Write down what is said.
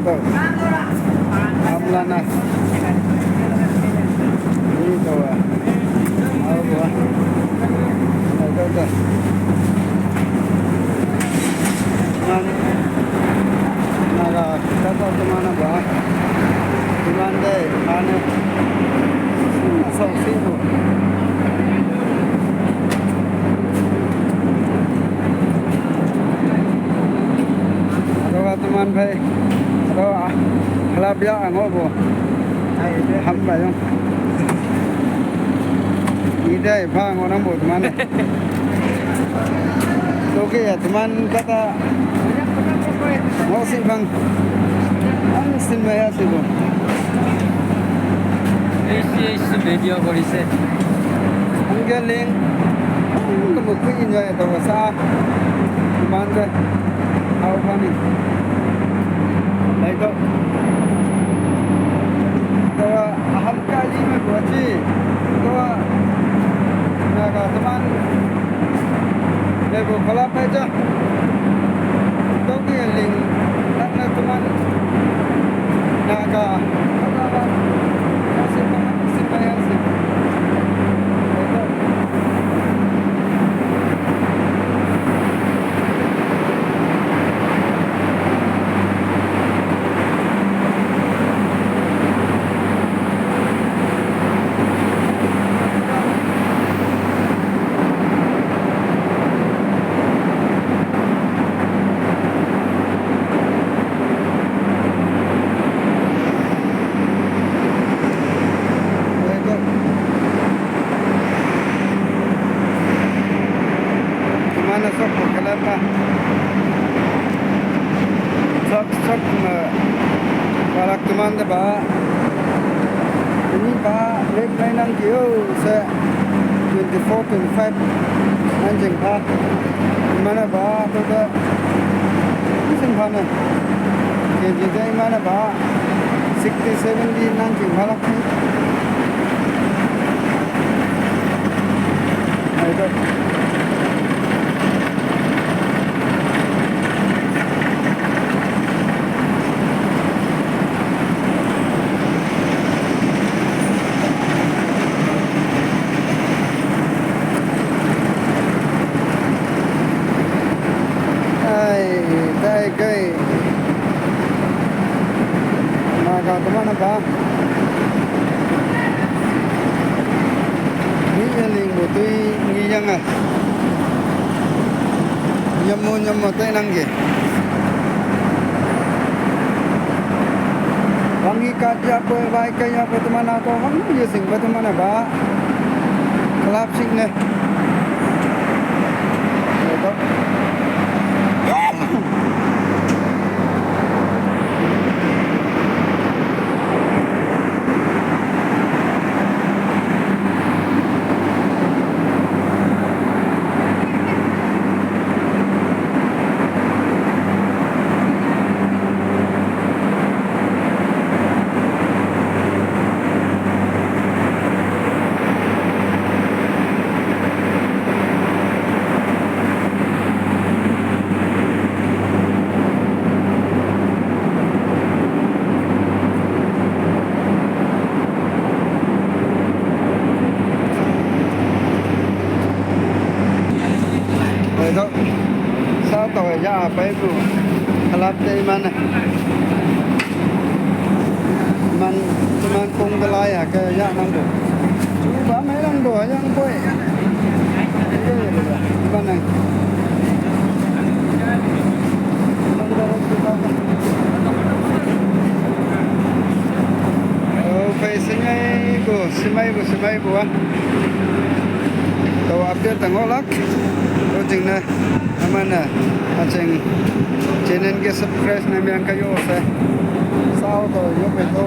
tuh amlana ini tuh apa tuh man naga kata kemana bah cuman deh mana solusi tuh teman baik atau halap ya ngobo hamba yang ide bang orang buat teman oke ya teman kata mau sih bang anusin bayar sih bang isi video polisi anggeling kamu kuing ya itu sah teman deh how funny itu bahwa hamka ji में पहुंची तो नागा teman देखो खला पैजा तो की लिंक ना teman naga masih bayar sih sok balak teman deh pak ini pak lek mainan kio se 24-25 anjing pak mana pak tuh tuh mesin mana jadi mana pak 60-70 anjing balak nih itu cái mà còn teman apa ini ling butui ngiyang ah nyemu teh nangge wangi kaja apa baik kaya apa teman atau wangi ya sing teman apa kelap sing ne itu sao tàu ya apa itu halap dari mana man kung kelai ya ke ya nang do coba mấy nang do yang boy mana oh semai buah tàu update tengolak Ujung na aman na acing channel ke subscribe na biang kayo sa sao to yo pe to